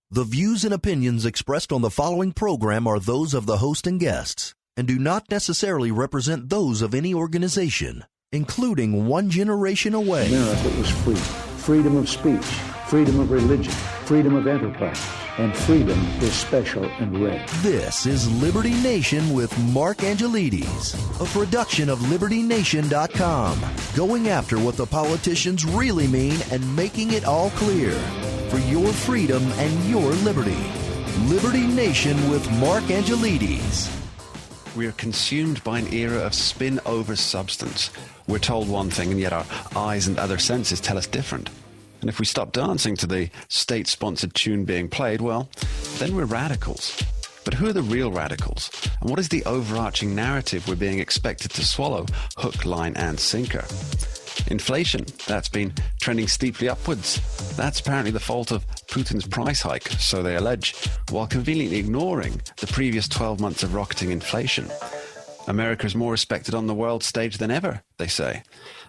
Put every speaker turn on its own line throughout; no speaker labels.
The views and opinions expressed on the following program are those of the host and guests and do not necessarily represent those of any organization, including One Generation Away.
America is free. Freedom of speech, freedom of religion, freedom of enterprise, and freedom is special and rare.
This is Liberty Nation with Mark Angelides, a production of LibertyNation.com, going after what the politicians really mean and making it all clear. For your freedom and your liberty. Liberty Nation with Mark Angelides.
We are consumed by an era of spin over substance. We're told one thing, and yet our eyes and other senses tell us different. And if we stop dancing to the state-sponsored tune being played, well, then we're radicals. But who are the real radicals? And what is the overarching narrative we're being expected to swallow, hook, line, and sinker? Inflation, that's been trending steeply upwards. That's apparently the fault of Putin's price hike, so they allege, while conveniently ignoring the previous 12 months of rocketing inflation. America is more respected on the world stage than ever, they say,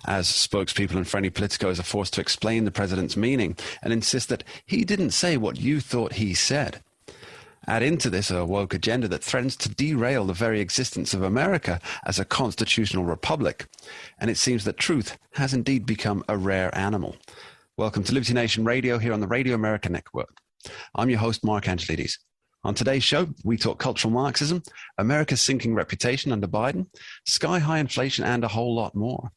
as spokespeople and friendly politicos are forced to explain the president's meaning and insist that he didn't say what you thought he said. Add into this a woke agenda that threatens to derail the very existence of America as a constitutional republic. And it seems that truth has indeed become a rare animal. Welcome to Liberty Nation Radio here on the Radio America Network. I'm your host, Mark Angelides. On today's show, we talk cultural Marxism, America's sinking reputation under Biden, sky-high inflation, and a whole lot more.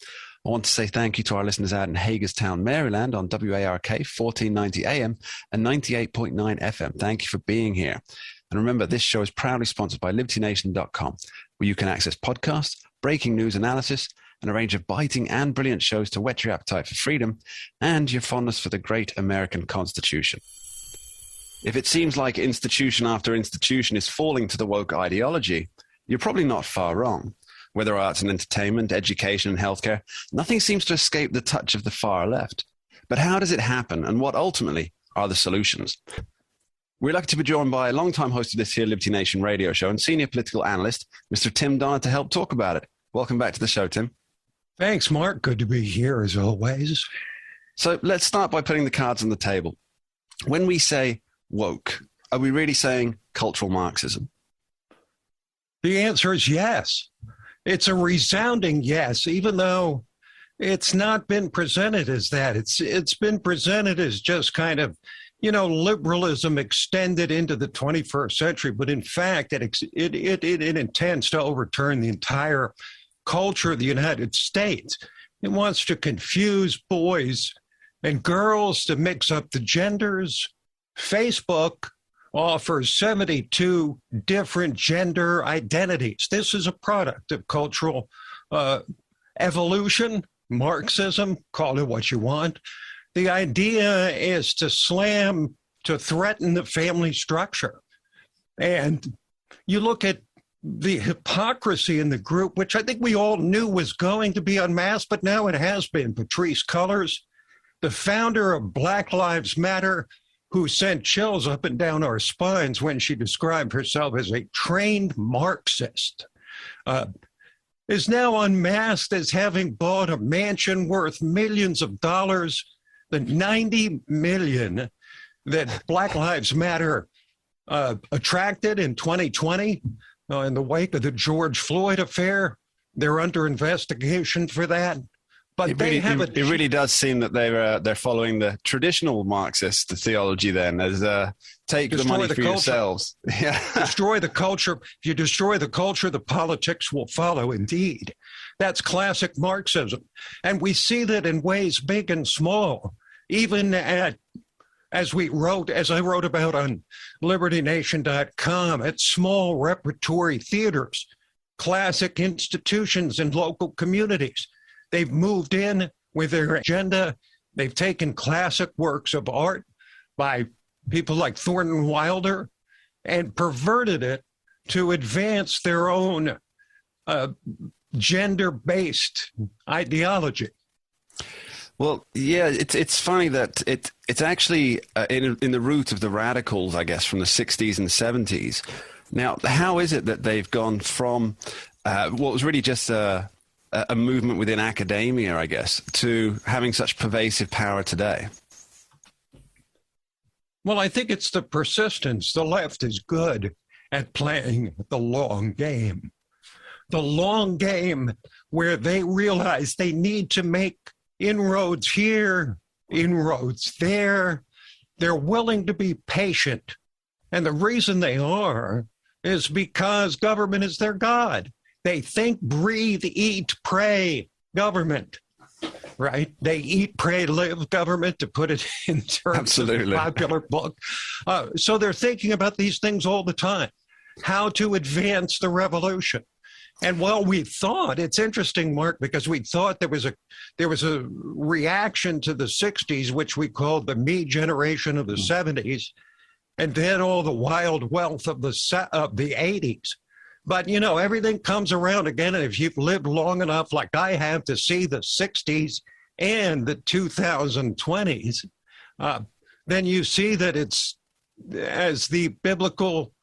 I want to say thank you to our listeners out in Hagerstown, Maryland on WARK 1490 AM and 98.9 FM. Thank you for being here. And remember, this show is proudly sponsored by LibertyNation.com, where you can access podcasts, breaking news analysis, and a range of biting and brilliant shows to whet your appetite for freedom and your fondness for the great American Constitution. If it seems like institution after institution is falling to the woke ideology, you're probably not far wrong. Whether arts and entertainment, education and healthcare, nothing seems to escape the touch of the far left. But how does it happen, and what ultimately are the solutions? We're lucky to be joined by a longtime host of this here Liberty Nation radio show and senior political analyst, Mr. Tim Dyer, to help talk about it. Welcome back to the show, Tim.
Thanks, Mark. Good to be here, as always.
So let's start by putting the cards on the table. When we say woke, are we really saying cultural Marxism?
The answer is yes. It's a resounding yes, even though it's not been presented as that. It's been presented as just kind of, liberalism extended into the 21st century. But in fact, it intends to overturn the entire culture of the United States. It wants to confuse boys and girls, to mix up the genders. Facebook offers 72 different gender identities. This is a product of cultural evolution, Marxism, call it what you want. The idea is to threaten the family structure. And you look at the hypocrisy in the group, which I think we all knew was going to be unmasked, but now it has been. Patrisse Cullors, the founder of Black Lives Matter, who sent chills up and down our spines when she described herself as a trained Marxist, is now unmasked as having bought a mansion worth millions of dollars. The $90 million that Black Lives Matter attracted in 2020 in the wake of the George Floyd affair, they're under investigation for that. But
it really does seem that they're following the traditional Marxist theology then, as take the money for yourselves. Yeah.
Destroy the culture. If you destroy the culture, the politics will follow indeed. That's classic Marxism. And we see that in ways big and small, even as I wrote about on LibertyNation.com, at small repertory theaters, classic institutions in local communities. They've moved in with their agenda. They've taken classic works of art by people like Thornton Wilder and perverted it to advance their own gender-based ideology.
Well, yeah, it's funny that it's actually in the root of the radicals, I guess, from the 60s and 70s. Now, how is it that they've gone from what was really just a movement within academia, I guess, to having such pervasive power today?
Well, I think it's the persistence. The left is good at playing the long game. The long game where they realize they need to make inroads here, inroads there. They're willing to be patient. And the reason they are is because government is their God. They think, breathe, eat, pray, government. Right? They eat, pray, live government, to put it in terms of a popular book. So they're thinking about these things all the time, how to advance the revolution. And while we thought, it's interesting, Mark, because we thought there was a reaction to the 60s, which we called the me generation of the 70s, and then all the wild wealth of the 80s. But, you know, everything comes around again. And if you've lived long enough, like I have, to see the 60s and the 2020s, then you see that it's, as the biblical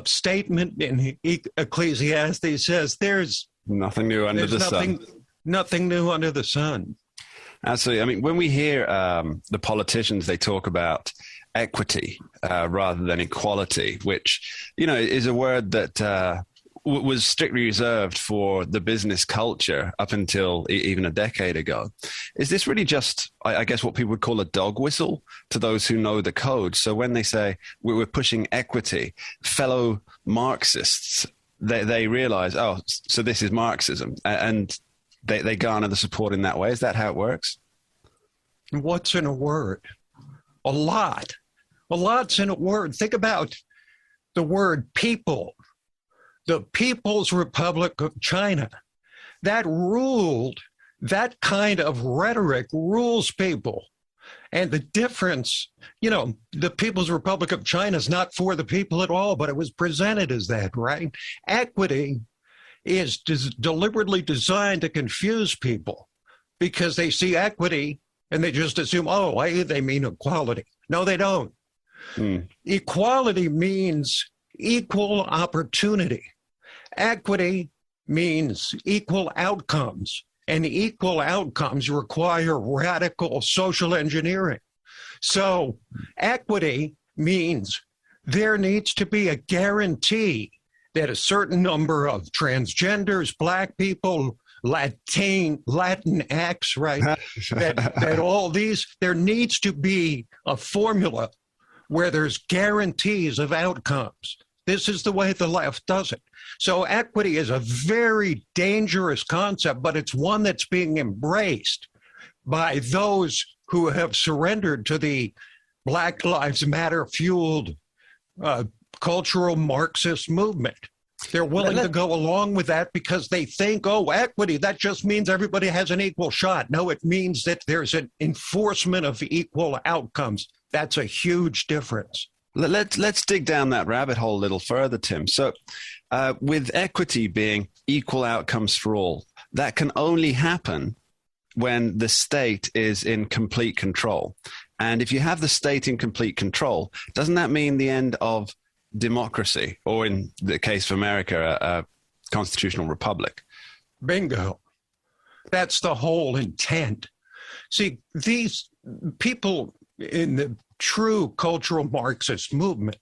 statement in Ecclesiastes says, there's
nothing new under the sun.
Nothing new under the sun.
Absolutely. I mean, when we hear the politicians, they talk about equity rather than equality, which, you know, is a word that was strictly reserved for the business culture up until even a decade ago. Is this really just, I guess, what people would call a dog whistle to those who know the code? So when they say we're pushing equity, fellow Marxists, they realize, oh, so this is Marxism, and they garner the support in that way. Is that how it works?
What's in a word? A lot. A lot's in a word. Think about the word people. The People's Republic of China. That ruled, that kind of rhetoric rules people. And the difference, you know, the People's Republic of China is not for the people at all, but it was presented as that, right? Equity is deliberately designed to confuse people because they see equity and they just assume, oh, they mean equality. No, they don't. Equality means equal opportunity. Equity means equal outcomes, and equal outcomes require radical social engineering. So equity means there needs to be a guarantee that a certain number of transgenders, Black people, Latinx, right? that all these, there needs to be a formula where there's guarantees of outcomes. This is the way the left does it. So equity is a very dangerous concept, but it's one that's being embraced by those who have surrendered to the Black Lives Matter fueled cultural Marxist movement. They're willing to go along with that because they think, oh, equity, that just means everybody has an equal shot. No, it means that there's an enforcement of equal outcomes. That's a huge difference.
Let's dig down that rabbit hole a little further, Tim. So with equity being equal outcomes for all, that can only happen when the state is in complete control. And if you have the state in complete control, doesn't that mean the end of democracy, or in the case of America, a constitutional republic?
Bingo. That's the whole intent. See, these people in the true cultural Marxist movement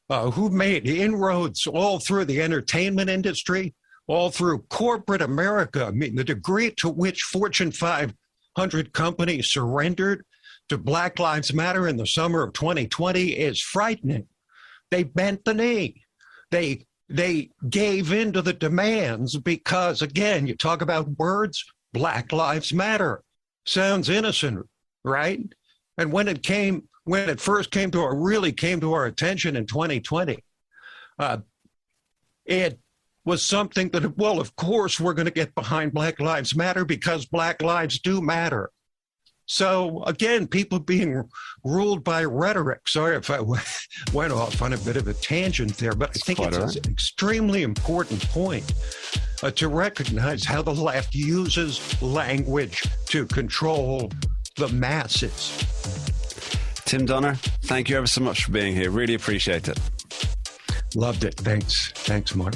who made inroads all through the entertainment industry, all through corporate America. I mean, the degree to which Fortune 500 companies surrendered to Black Lives Matter in the summer of 2020 is frightening. They bent the knee. They gave in to the demands because, again, you talk about words, Black Lives Matter. Sounds innocent, right? And when it first really came to our attention in 2020, it was something that, well, of course, we're going to get behind Black Lives Matter because Black lives do matter. So, again, people being ruled by rhetoric. Sorry if I went off on a bit of a tangent there, but I think it's an extremely important point to recognize how the left uses language to control the masses.
Tim Donner, thank you ever so much for being here. Really appreciate it.
Loved it. Thanks. Thanks, Mark.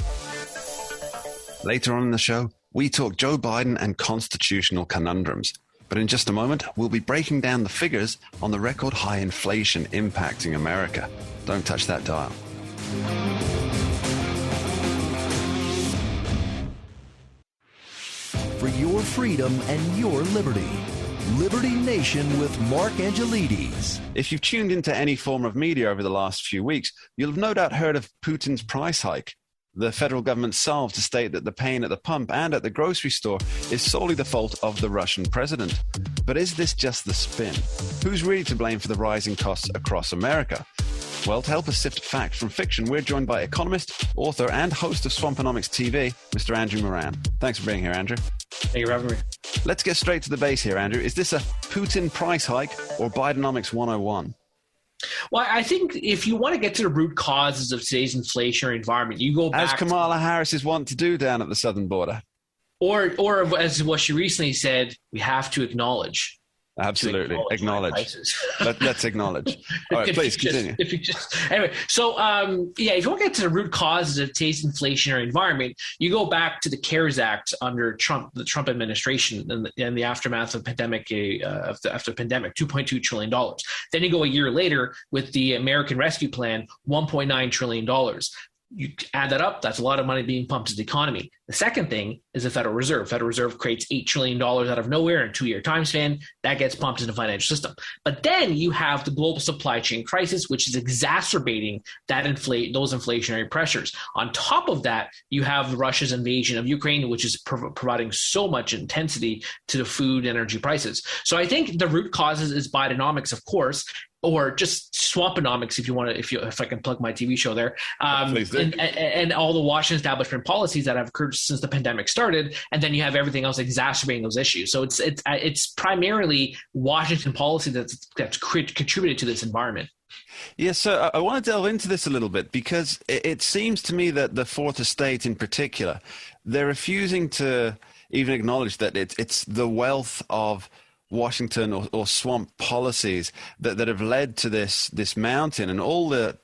Later on in the show, we talk Joe Biden and constitutional conundrums. But in just a moment, we'll be breaking down the figures on the record high inflation impacting America. Don't touch that dial.
For your freedom and your liberty. Liberty Nation with Mark Angelides.
If you've tuned into any form of media over the last few weeks, you'll have no doubt heard of Putin's price hike. The federal government solved to state that the pain at the pump and at the grocery store is solely the fault of the Russian president. But is this just the spin? Who's really to blame for the rising costs across America? Well, to help us sift fact from fiction, we're joined by economist, author, and host of Swampanomics TV, Mr. Andrew Moran. Thanks for being here, Andrew.
Thank you for having me.
Let's get straight to the base here, Andrew. Is this a Putin price hike or Bidenomics 101?
Well, I think if you want to get to the root causes of today's inflationary environment, you go back
as Kamala Harris is wanting to do down at the southern border.
Or as what she recently said, we have to acknowledge.
Absolutely. Acknowledge. Let's acknowledge. All right, please continue.
Anyway, so if you want to get to the root causes of today's inflationary environment, you go back to the CARES Act under the Trump administration and the aftermath of pandemic, after the pandemic, $2.2 trillion. Then you go a year later with the American Rescue Plan, $1.9 trillion. You add that up, that's a lot of money being pumped into the economy. The second thing is the Federal Reserve. Federal Reserve creates $8 trillion out of nowhere in a 2-year time span. That gets pumped into the financial system. But then you have the global supply chain crisis, which is exacerbating those inflationary pressures. On top of that, you have Russia's invasion of Ukraine, which is providing so much intensity to the food and energy prices. So I think the root causes is Bidenomics, of course, or just Swampanomics, if you want to, if I can plug my TV show there, and all the Washington establishment policies that have occurred since the pandemic started, and then you have everything else exacerbating those issues. So it's primarily Washington policy that's contributed to this environment.
Yes, so I want to delve into this a little bit because it seems to me that the Fourth Estate in particular, they're refusing to even acknowledge that it's the wealth of Washington or swamp policies that have led to this mountain and all that,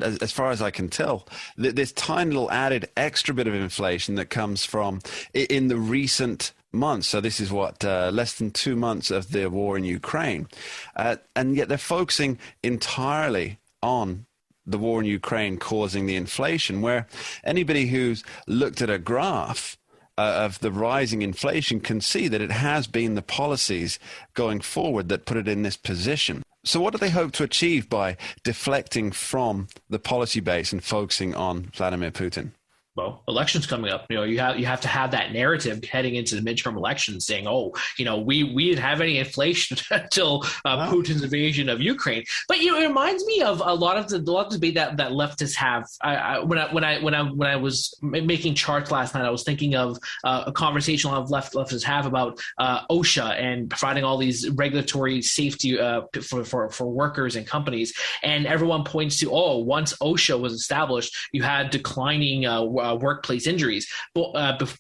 as far as I can tell, this tiny little added extra bit of inflation that comes from in the recent months. So this is less than 2 months of the war in Ukraine. And yet they're focusing entirely on the war in Ukraine causing the inflation, where anybody who's looked at a graph of the rising inflation can see that it has been the policies going forward that put it in this position. So what do they hope to achieve by deflecting from the policy base and focusing on Vladimir Putin?
Well, elections coming up, you have to have that narrative heading into the midterm elections saying, we didn't have any inflation until Putin's invasion of Ukraine. But it reminds me of a lot of the debate that leftists have. When I was making charts last night, I was thinking of a conversation a lot of leftists have about OSHA and providing all these regulatory safety for workers and companies. And everyone points to, once OSHA was established, you had declining workplace injuries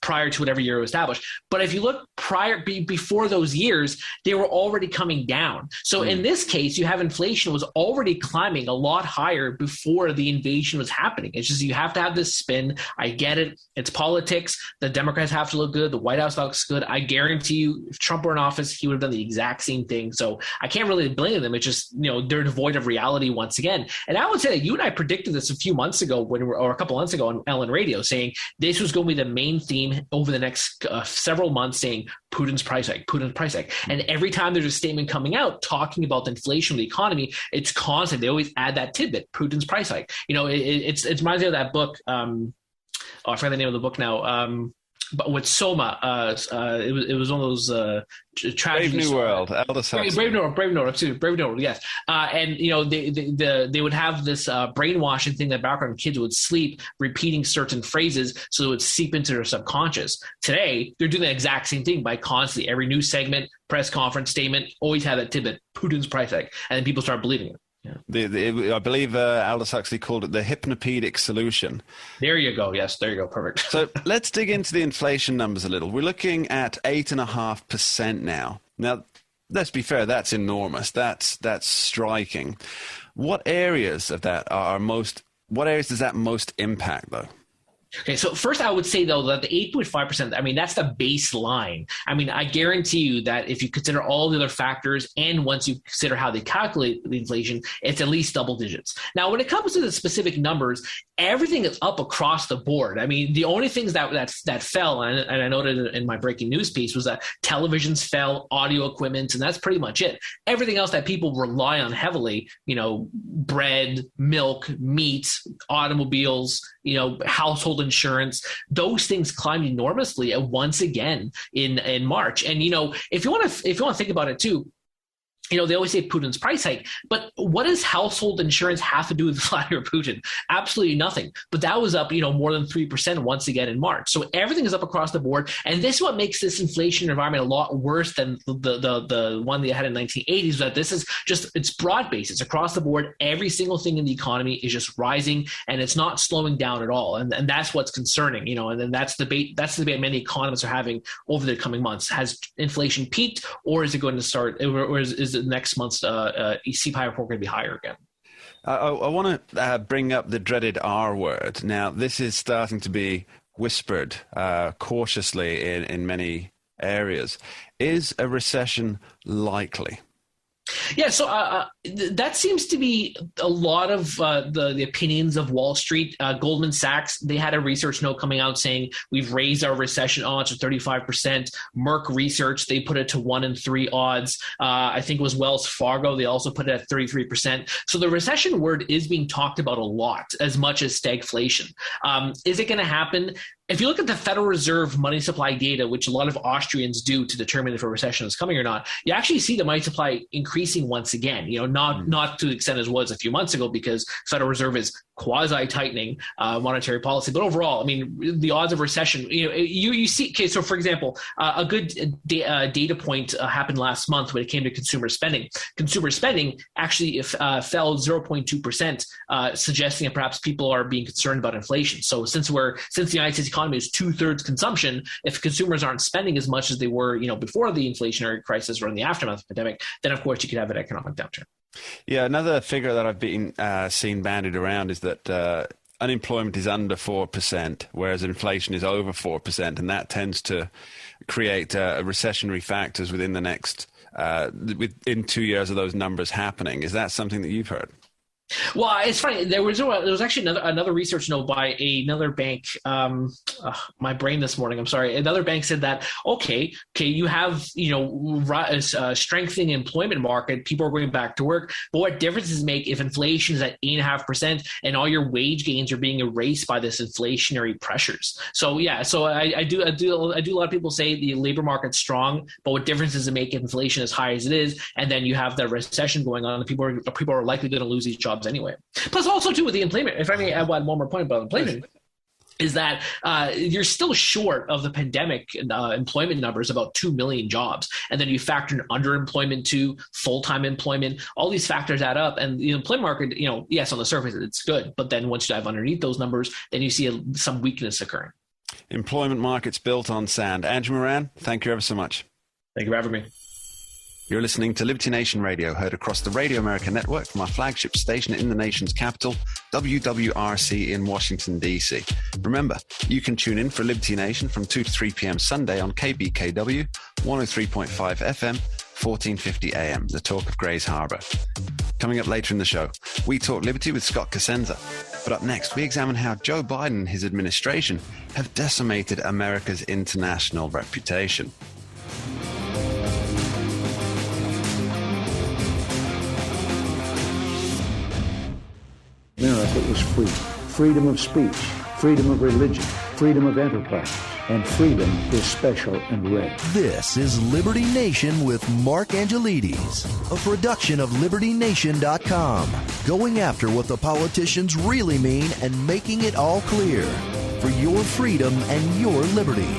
prior to whatever year it was established. But if you look before those years, they were already coming down. So in this case, you have inflation was already climbing a lot higher before the invasion was happening. It's just you have to have this spin. I get it. It's politics. The Democrats have to look good. The White House looks good. I guarantee you, if Trump were in office, he would have done the exact same thing. So I can't really blame them. It's just, they're devoid of reality once again. And I would say that you and I predicted this a few months ago or a couple months ago on Ellen Radio, saying this was going to be the main theme over the next several months, saying Putin's price hike, Putin's price hike. And every time there's a statement coming out talking about the inflation of the economy, it's constant. They always add that tidbit, Putin's price hike. It reminds me of that book. I forgot the name of the book now. But with Soma, it was one of those tragedies.
Brave New World, Aldous Huxley.
Brave New World, yes. And they would have this brainwashing thing in the background. Kids would sleep repeating certain phrases so it would seep into their subconscious. Today, they're doing the exact same thing by constantly every news segment, press conference statement, always have that tidbit, Putin's price hike, and then people start believing it. Yeah.
I believe Aldous Huxley called it the hypnopedic solution.
There you go. Yes, there you go. Perfect.
So let's dig into the inflation numbers a little. We're looking at 8.5% now. Now, let's be fair, that's enormous. That's striking. What areas of that what areas does that most impact, though?
Okay, so first I would say, though, that the 8.5%, I mean, that's the baseline. I mean, I guarantee you that if you consider all the other factors and once you consider how they calculate the inflation, it's at least double digits. Now, when it comes to the specific numbers, everything is up across the board. I mean, the only things that fell, and I noted in my breaking news piece, was that televisions fell, audio equipment, and that's pretty much it. Everything else that people rely on heavily, bread, milk, meat, automobiles, household insurance, those things climbed enormously once again in March. And if you want to think about it too, they always say Putin's price hike, but what does household insurance have to do with Vladimir Putin? Absolutely nothing. But that was up, more than 3% once again in March. So everything is up across the board. And this is what makes this inflation environment a lot worse than the one they had in the 1980s, that this is it's broad-based. It's across the board. Every single thing in the economy is just rising, and it's not slowing down at all. And that's what's concerning, and then that's the debate many economists are having over the coming months. Has inflation peaked, or is it going to start, or is it next month's CPI report going to be higher again?
I want to bring up the dreaded R word. Now, this is starting to be whispered cautiously in many areas. Is a recession likely?
Yeah, so that seems to be a lot of the opinions of Wall Street. Goldman Sachs, they had a research note coming out saying we've raised our recession odds to 35%. Merck Research, they put it to 1 in 3 odds. I think it was Wells Fargo, they also put it at 33%. So the recession word is being talked about a lot, as much as stagflation. Is it going to happen? If you look at the Federal Reserve money supply data, which a lot of Austrians do to determine if a recession is coming or not, you actually see the money supply increasing once again. Not to the extent as it was a few months ago, because Federal Reserve is quasi-tightening monetary policy. But overall, I mean, the odds of recession, you see. Okay, so for example, a good data point happened last month when it came to consumer spending. Consumer spending actually fell 0.2%, suggesting that perhaps people are being concerned about inflation. So since the United States economy is 2/3 consumption, if consumers aren't spending as much as they were, before the inflationary crisis or in the aftermath of the pandemic, then of course you could have an economic downturn.
Yeah, another figure that I've been seen bandied around is that unemployment is under 4%, whereas inflation is over 4%, and that tends to create recessionary factors within the next within 2 years of those numbers happening. Is that something that you've heard?
Well, it's funny. There was actually another research note by another bank. My brain this morning. I'm sorry. Another bank said that okay, you have strengthening employment market. People are going back to work. But what difference does it make if inflation is at 8.5% and all your wage gains are being erased by this inflationary pressures? So yeah, so I do. A lot of people say the labor market's strong, but what difference does it make if inflation is high as it is, and then you have the recession going on, and people are likely going to lose these jobs anyway. Plus, also too with the employment, if I may add one more point about employment, is that you're still short of the pandemic employment numbers, about 2 million jobs, and then you factor in underemployment too, full-time employment. All these factors add up, and the employment market, yes, on the surface it's good, but then once you dive underneath those numbers, then you see some weakness occurring.
Employment markets built on sand. Andrew Moran, thank you ever so much.
Thank you for having me.
You're listening to Liberty Nation Radio, heard across the Radio America network from our flagship station in the nation's capital, WWRC in Washington, D.C. Remember, you can tune in for Liberty Nation from 2 to 3 p.m. Sunday on KBKW, 103.5 FM, 1450 AM, the talk of Grays Harbor. Coming up later in the show, we talk Liberty with Scott Cosenza. But up next, we examine how Joe Biden and his administration have decimated America's international reputation.
America is free. Freedom of speech, freedom of religion, freedom of enterprise, and freedom is special and rare.
This is Liberty Nation with Mark Angelides, a production of LibertyNation.com, going after what the politicians really mean and making it all clear for your freedom and your liberty.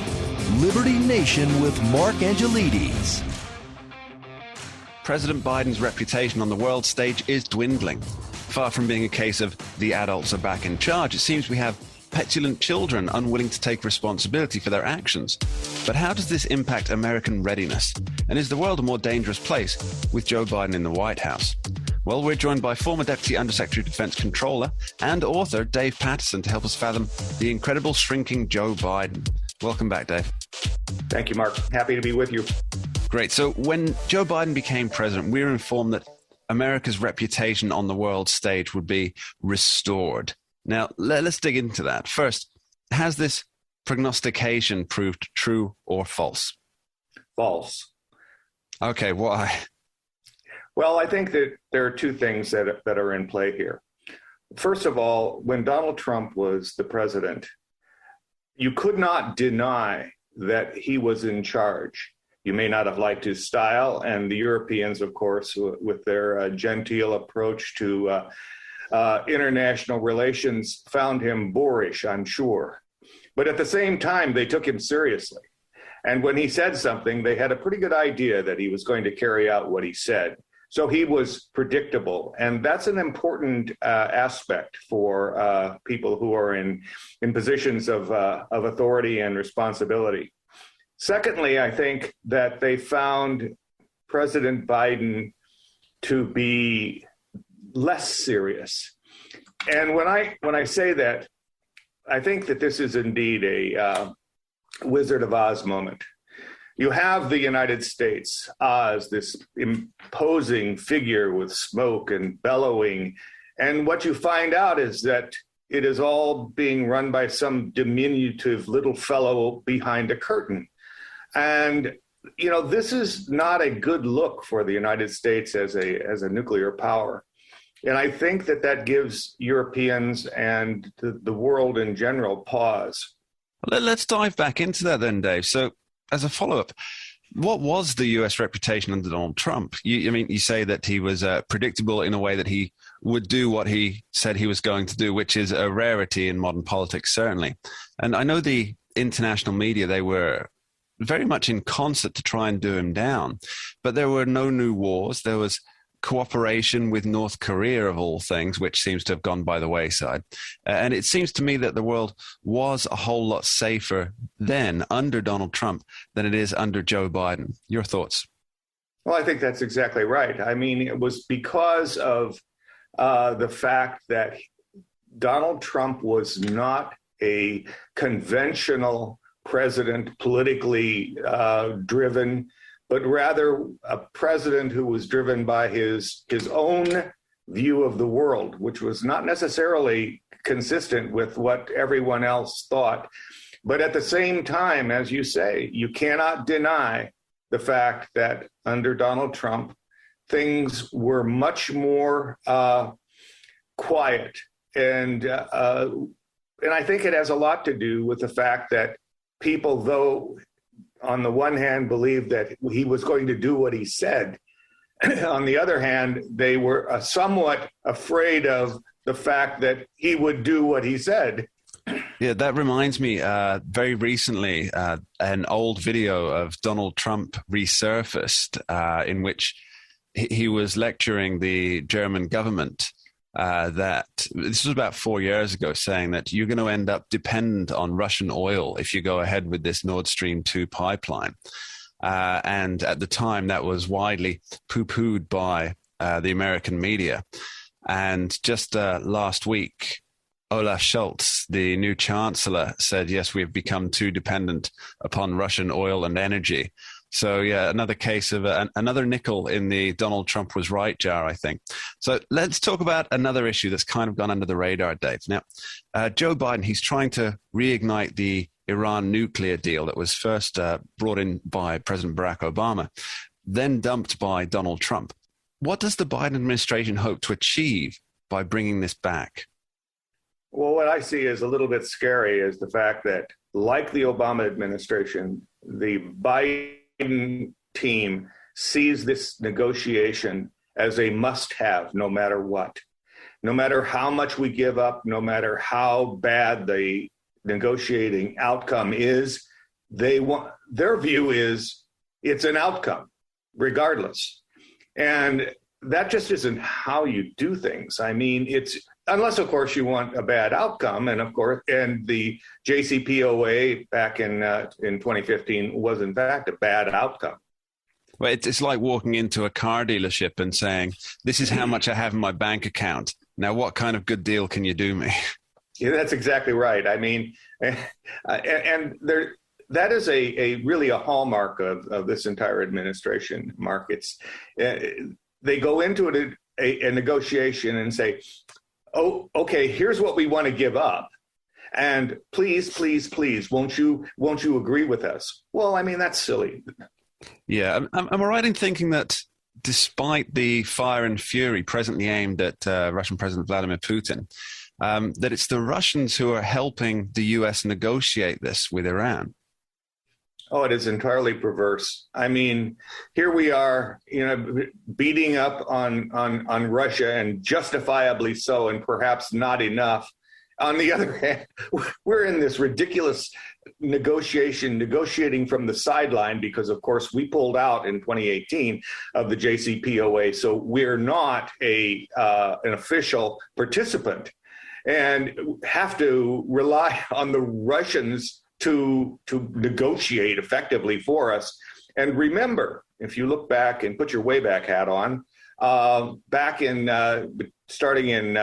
Liberty Nation with Mark Angelides.
President Biden's reputation on the world stage is dwindling. Far from being a case of the adults are back in charge, it seems we have petulant children unwilling to take responsibility for their actions. But how does this impact American readiness? And is the world a more dangerous place with Joe Biden in the White House? Well, we're joined by former Deputy Undersecretary of Defense Controller and author Dave Patterson to help us fathom the incredible shrinking Joe Biden. Welcome back, Dave.
Thank you, Mark. Happy to be with you.
Great. So when Joe Biden became president, we were informed that America's reputation on the world stage would be restored. Now, let's dig into that. First, has this prognostication proved true or false?
False.
Okay, why?
Well, I think that there are two things that are in play here. First of all, when Donald Trump was the president, you could not deny that he was in charge. You may not have liked his style, and the Europeans, of course, with their genteel approach to international relations, found him boorish, I'm sure. But at the same time, they took him seriously. And when he said something, they had a pretty good idea that he was going to carry out what he said. So he was predictable. And that's an important aspect for people who are in positions of authority and responsibility. Secondly, I think that they found President Biden to be less serious. And when I say that, I think that this is indeed a Wizard of Oz moment. You have the United States, Oz, this imposing figure with smoke and bellowing. And what you find out is that it is all being run by some diminutive little fellow behind a curtain. And, you know, this is not a good look for the United States as a nuclear power. And I think that gives Europeans and the world in general pause.
Let's dive back into that then, Dave. So as a follow-up, what was the U.S. reputation under Donald Trump? You say that he was predictable in a way that he would do what he said he was going to do, which is a rarity in modern politics, certainly. And I know the international media, they were very much in concert to try and do him down. But there were no new wars. There was cooperation with North Korea, of all things, which seems to have gone by the wayside. And it seems to me that the world was a whole lot safer then under Donald Trump than it is under Joe Biden. Your thoughts?
Well, I think that's exactly right. I mean, it was because of the fact that Donald Trump was not a conventional president, politically driven, but rather a president who was driven by his own view of the world, which was not necessarily consistent with what everyone else thought. But at the same time, as you say, you cannot deny the fact that under Donald Trump, things were much more quiet. And I think it has a lot to do with the fact that people, though, on the one hand, believed that he was going to do what he said. On the other hand, they were somewhat afraid of the fact that he would do what he said.
Yeah, that reminds me, very recently, an old video of Donald Trump resurfaced in which he was lecturing the German government that this was about 4 years ago, saying that you're going to end up dependent on Russian oil if you go ahead with this Nord Stream 2 pipeline. And at the time, that was widely poo-pooed by the American media. And just last week, Olaf Scholz, the new chancellor, said, yes, we've become too dependent upon Russian oil and energy. So, yeah, another case of another nickel in the Donald Trump was right jar, I think. So let's talk about another issue that's kind of gone under the radar, Dave. Now, Joe Biden, he's trying to reignite the Iran nuclear deal that was first brought in by President Barack Obama, then dumped by Donald Trump. What does the Biden administration hope to achieve by bringing this back?
Well, what I see is a little bit scary is the fact that, like the Obama administration, the Biden team sees this negotiation as a must-have no matter what. No matter how much we give up, no matter how bad the negotiating outcome is, their view is it's an outcome regardless. And that just isn't how you do things. I mean, unless, of course, you want a bad outcome. And of course, and the JCPOA back in 2015 was, in fact, a bad outcome.
Well, it's like walking into a car dealership and saying, this is how much I have in my bank account. Now, what kind of good deal can you do me?
Yeah, that's exactly right. I mean, and there, that is a really a hallmark of this entire administration, Mark. It's they go into a negotiation and say, oh, okay, here's what we want to give up. And please, please, please, won't you agree with us? Well, I mean, that's silly.
Yeah. Am I right in thinking that despite the fire and fury presently aimed at Russian President Vladimir Putin, that it's the Russians who are helping the U.S. negotiate this with Iran?
Oh, it is entirely perverse. I mean, here we are, beating up on Russia, and justifiably so, and perhaps not enough. On the other hand, we're in this ridiculous negotiating from the sideline because, of course, we pulled out in 2018 of the JCPOA, so we're not an official participant, and have to rely on the Russians to negotiate effectively for us. And remember, if you look back and put your Wayback hat on, back in starting in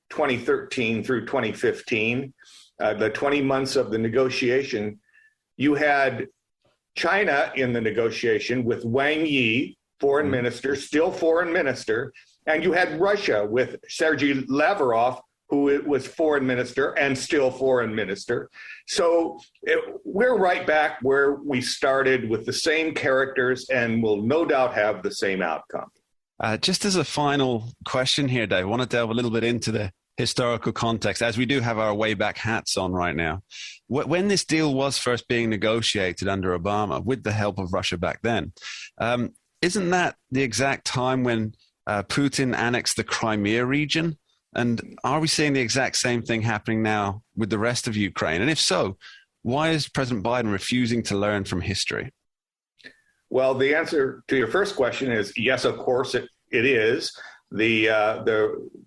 2013 through 2015, the 20 months of the negotiation, you had China in the negotiation with Wang Yi, foreign minister, still foreign minister, and you had Russia with Sergei Lavrov, who was foreign minister and still foreign minister. So we're right back where we started with the same characters and will no doubt have the same outcome.
Just as a final question here, Dave, I want to delve a little bit into the historical context, as we do have our way back hats on right now. When this deal was first being negotiated under Obama, with the help of Russia back then, isn't that the exact time when Putin annexed the Crimea region? And are we seeing the exact same thing happening now with the rest of Ukraine? And if so, why is President Biden refusing to learn from history?
Well, the answer to your first question is yes, of course it is. The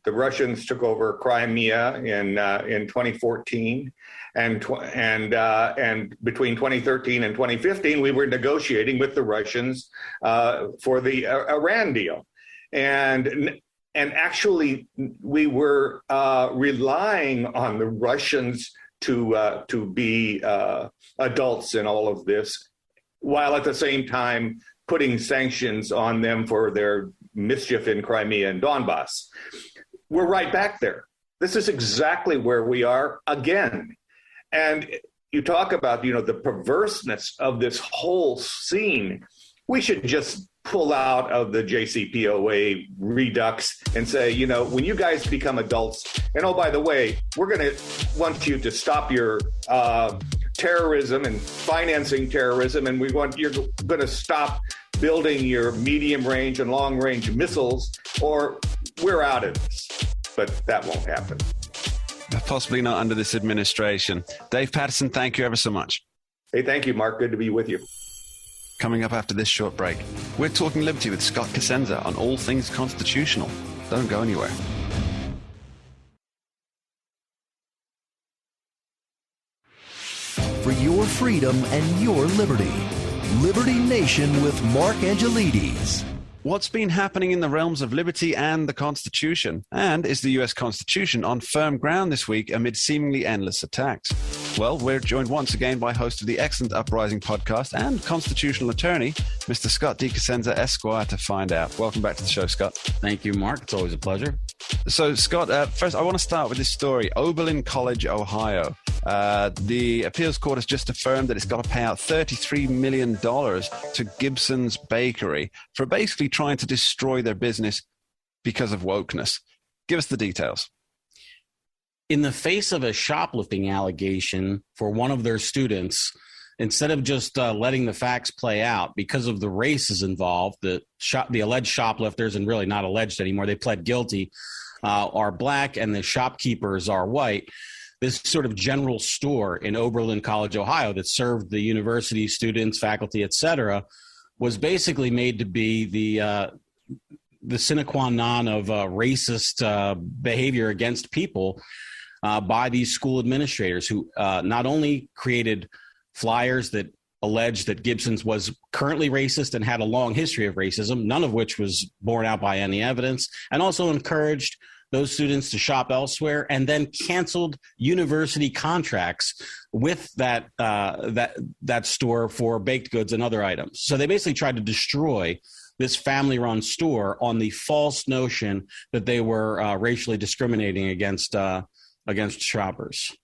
Russians took over Crimea in 2014, and between 2013 and 2015, we were negotiating with the Russians for the Iran deal, and actually we were relying on the Russians to be adults in all of this, while at the same time putting sanctions on them for their mischief in Crimea and Donbass. We're right back there. This is exactly where we are again. And you talk about, the perverseness of this whole scene. We should just pull out of the JCPOA redux and say, when you guys become adults, and oh, by the way, we're going to want you to stop your terrorism and financing terrorism, and you're going to stop building your medium range and long range missiles, or we're out of this. But that won't happen.
Possibly not under this administration. Dave Patterson, thank you ever so much.
Hey, thank you, Mark. Good to be with you.
Coming up after this short break, we're talking liberty with Scott Cosenza on all things constitutional. Don't go anywhere.
For your freedom and your liberty. Liberty Nation with Mark Angelides.
What's been happening in the realms of liberty and the Constitution? And is the U.S. Constitution on firm ground this week amid seemingly endless attacks? Well, we're joined once again by host of the excellent Uprising podcast and constitutional attorney, Mr. Scott D. Cosenza, Esquire, to find out. Welcome back to the show, Scott.
Thank you, Mark. It's always a pleasure.
So, Scott, first I want to start with this story. Oberlin College, Ohio. The appeals court has just affirmed that it's got to pay out $33 million to Gibson's Bakery for basically trying to destroy their business because of wokeness. Give us the details.
In the face of a shoplifting allegation for one of their students, instead of just letting the facts play out, because of the races involved, the alleged shoplifters, and really not alleged anymore, they pled guilty, are black and the shopkeepers are white. This sort of general store in Oberlin College, Ohio, that served the university students, faculty, et cetera, was basically made to be the sine qua non of racist behavior against people by these school administrators who not only created flyers that alleged that Gibson's was currently racist and had a long history of racism, none of which was borne out by any evidence, and also encouraged those students to shop elsewhere, and then canceled university contracts with that store for baked goods and other items. So they basically tried to destroy this family-run store on the false notion that they were racially discriminating against shoppers.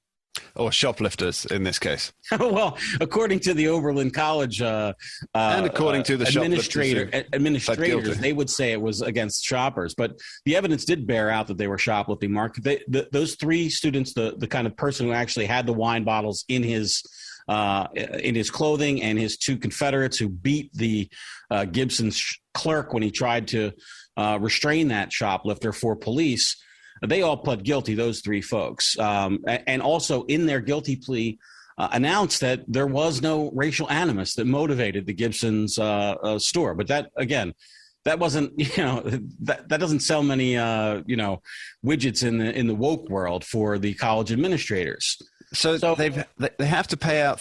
Or shoplifters in this case.
Well, according to the Oberlin College
and according to the
administrators, they would say it was against shoppers. But the evidence did bear out that they were shoplifting, Mark. Those three students, the kind of person who actually had the wine bottles in his clothing, and his two Confederates who beat the Gibson's clerk when he tried to restrain that shoplifter for police, they all pled guilty, those three folks. And also in their guilty plea announced that there was no racial animus that motivated the Gibson's store. But that, again, that wasn't, that doesn't sell many, widgets in the woke world for the college administrators.
So they have to pay out,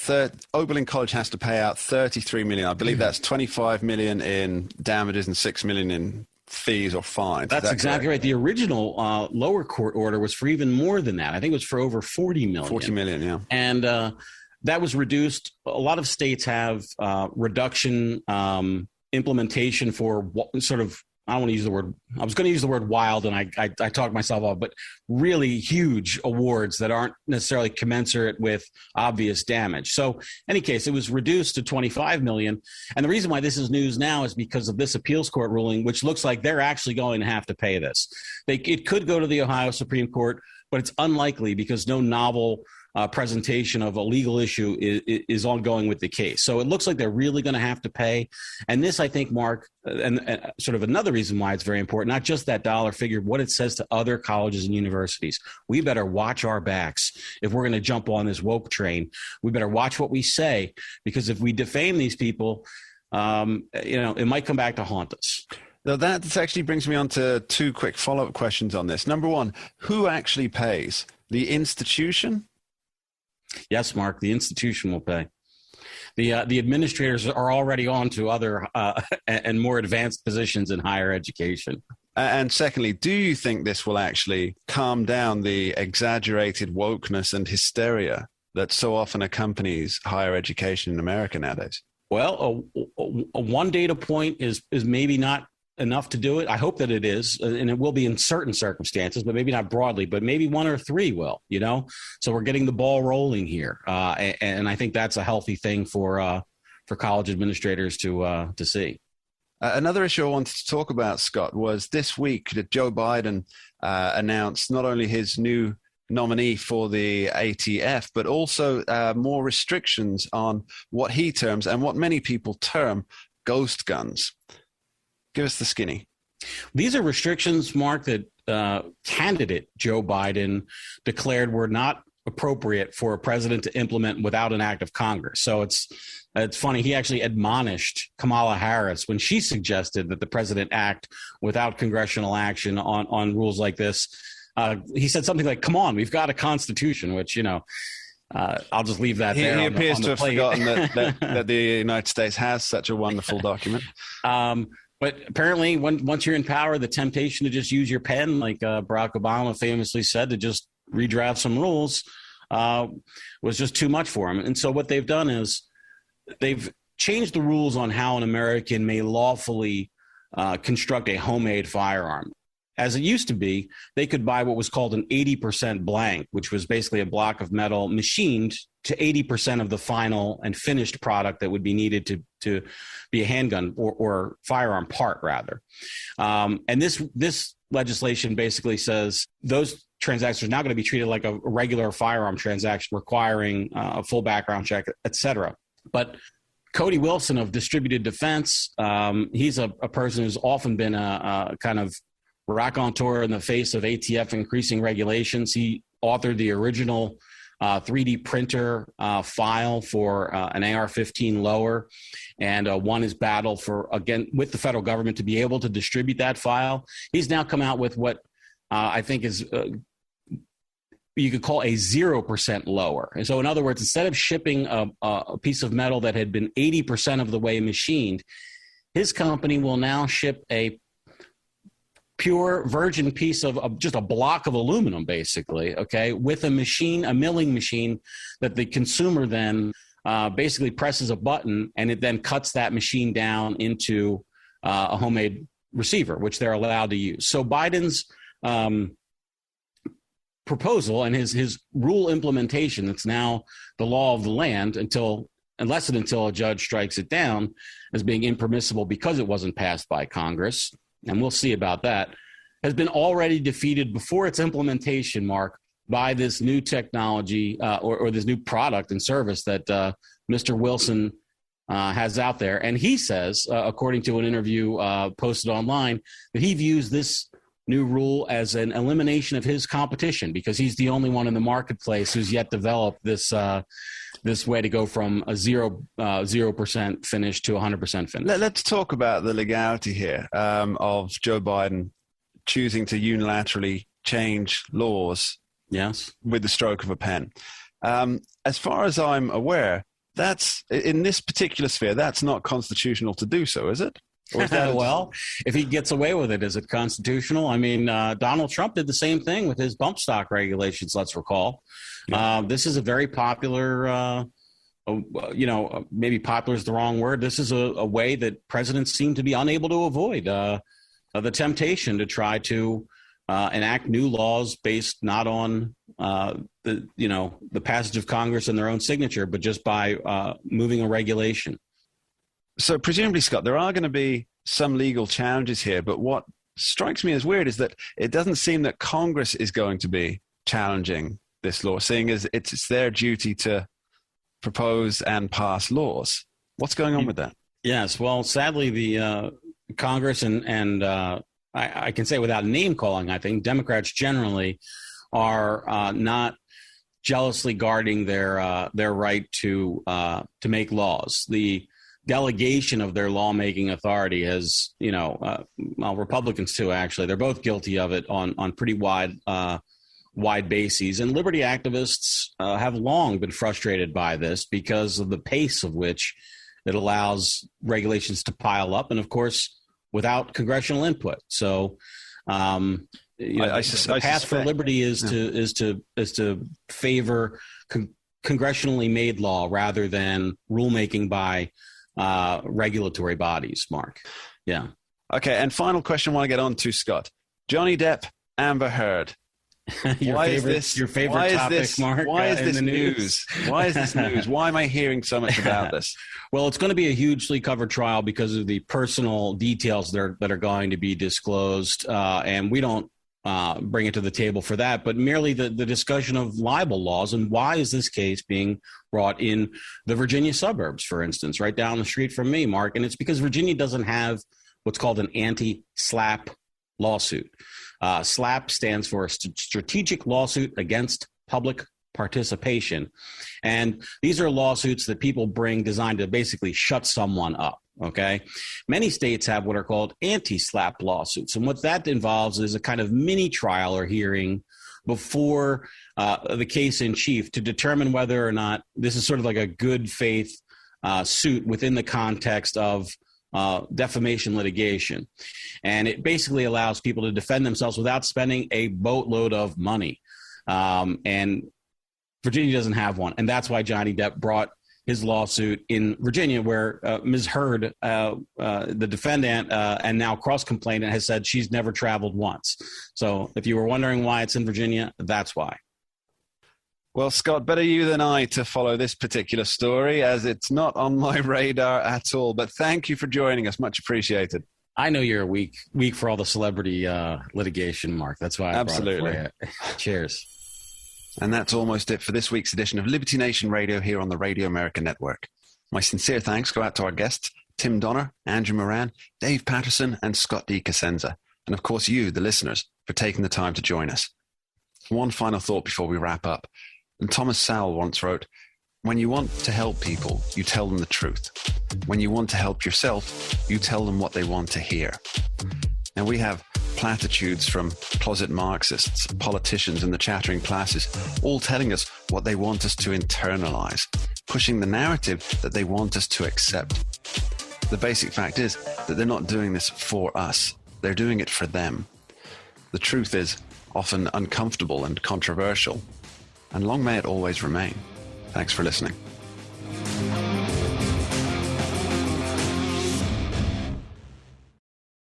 Oberlin College has to pay out $33 million. I believe that's $25 million in damages and $6 million in fees or fines.
That's exactly right. The original lower court order was for even more than that. I think it was for over $40 million. $40 million, yeah. And that was reduced. A lot of states have reduction implementation for what sort of, I don't want to use the word, I was going to use the word wild, and I talked myself off, but really huge awards that aren't necessarily commensurate with obvious damage. So in any case, it was reduced to $25 million. And the reason why this is news now is because of this appeals court ruling, which looks like they're actually going to have to pay this. It could go to the Ohio Supreme Court, but it's unlikely because no novel presentation of a legal issue is ongoing with the case. So it looks like they're really going to have to pay. And this, I think, Mark, and sort of another reason why it's very important, not just that dollar figure, what it says to other colleges and universities. We better watch our backs if we're going to jump on this woke train. We better watch what we say, because if we defame these people, it might come back to haunt us.
Now, that actually brings me on to two quick follow-up questions on this. Number one, who actually pays? The institution?
Yes, Mark, the institution will pay. The administrators are already on to other and more advanced positions in higher education.
And secondly, do you think this will actually calm down the exaggerated wokeness and hysteria that so often accompanies higher education in America nowadays?
Well, one data point is maybe not enough to do it. I hope that it is, and it will be in certain circumstances, but maybe not broadly, but maybe one or three will, So we're getting the ball rolling here. And I think that's a healthy thing for college administrators to see.
Another issue I wanted to talk about, Scott, was this week that Joe Biden announced not only his new nominee for the ATF, but also more restrictions on what he terms and what many people term ghost guns. Give us the skinny.
These are restrictions, Mark, that candidate Joe Biden declared were not appropriate for a president to implement without an act of Congress. So it's funny. He actually admonished Kamala Harris when she suggested that the president act without congressional action on rules like this. He said something like, "Come on, we've got a constitution," which, I'll just leave that there.
He appears to have forgotten that the United States has such a wonderful document.
But apparently, once you're in power, the temptation to just use your pen, like Barack Obama famously said, to just redraft some rules was just too much for him. And so what they've done is they've changed the rules on how an American may lawfully construct a homemade firearm. As it used to be, they could buy what was called an 80% blank, which was basically a block of metal machined to 80% of the final and finished product that would be needed to be a handgun or firearm part, rather. And this legislation basically says those transactions are now going to be treated like a regular firearm transaction, requiring a full background check, et cetera. But Cody Wilson of Distributed Defense, he's a person who's often been a kind of raconteur in the face of ATF increasing regulations. He authored the original 3D printer file for an AR-15 lower, and won his battle with the federal government to be able to distribute that file. He's now come out with what I think is you could call a 0% lower. And so in other words, instead of shipping a piece of metal that had been 80% of the way machined, his company will now ship a pure virgin piece of just a block of aluminum, basically, okay, with a milling machine that the consumer then basically presses a button, and it then cuts that machine down into a homemade receiver, which they're allowed to use. So Biden's proposal and his rule implementation, that's now the law of the land unless and until a judge strikes it down as being impermissible because it wasn't passed by Congress, and we'll see about that, has been already defeated before its implementation, Mark, by this new technology or this new product and service that Mr. Wilson has out there. And he says, according to an interview posted online, that he views this new rule as an elimination of his competition because he's the only one in the marketplace who's yet developed this way to go from a 0% finish to 100% finish.
Let's talk about the legality here of Joe Biden choosing to unilaterally change laws.
Yes, with
the stroke of a pen. As far as I'm aware, that's in this particular sphere, that's not constitutional to do so, is it? Or is that
well, if he gets away with it, is it constitutional? I mean, Donald Trump did the same thing with his bump stock regulations, let's recall. Yeah. This is a very popular, maybe popular is the wrong word. This is a way that presidents seem to be unable to avoid the temptation to try to enact new laws based not on the passage of Congress and their own signature, but just by moving a regulation.
So presumably, Scott, there are going to be some legal challenges here, but what strikes me as weird is that it doesn't seem that Congress is going to be challenging this law, seeing as it's their duty to propose and pass laws. What's going on with that?
Yes, well, sadly, the Congress and I can say without name calling, I think Democrats generally are not jealously guarding their right to make laws. The delegation of their lawmaking authority has, Republicans too, actually, they're both guilty of it on pretty wide bases. And liberty activists have long been frustrated by this because of the pace of which it allows regulations to pile up. And of course, without congressional input. So the path for liberty is to favor congressionally made law rather than rulemaking by regulatory bodies, Mark. Yeah.
Okay, and final question I want to get on to, Scott. Johnny Depp, Amber Heard.
Your favorite topic, Mark.
Why is this news? Why is this news? Why am I hearing so much about this?
Well, it's going to be a hugely covered trial because of the personal details that are going to be disclosed, and we don't bring it to the table for that, but merely the discussion of libel laws and why is this case being brought in the Virginia suburbs, for instance, right down the street from me, Mark, and it's because Virginia doesn't have what's called an anti-SLAPP lawsuit. SLAPP stands for Strategic Lawsuit Against Public Participation. And these are lawsuits that people bring designed to basically shut someone up. Okay. Many states have what are called anti-SLAPP lawsuits. And what that involves is a kind of mini trial or hearing before the case in chief to determine whether or not this is sort of like a good faith suit within the context of defamation litigation. And it basically allows people to defend themselves without spending a boatload of money. And Virginia doesn't have one. And that's why Johnny Depp brought his lawsuit in Virginia, where Ms. Heard, the defendant and now cross-complainant, has said she's never traveled once. So if you were wondering why it's in Virginia, that's why.
Well, Scott, better you than I to follow this particular story, as it's not on my radar at all. But thank you for joining us. Much appreciated.
I know you're weak for all the celebrity litigation, Mark. That's why I
Absolutely.
brought it for you. Cheers.
And that's almost it for this week's edition of Liberty Nation Radio here on the Radio America Network. My sincere thanks go out to our guests, Tim Donner, Andrew Moran, Dave Patterson, and Scott D. Cosenza. And of course, you, the listeners, for taking the time to join us. One final thought before we wrap up. And Thomas Sowell once wrote, "When you want to help people, you tell them the truth. When you want to help yourself, you tell them what they want to hear." Now, we have platitudes from closet Marxists, politicians, and the chattering classes, all telling us what they want us to internalize, pushing the narrative that they want us to accept. The basic fact is that they're not doing this for us. They're doing it for them. The truth is often uncomfortable and controversial, and long may it always remain. Thanks for listening.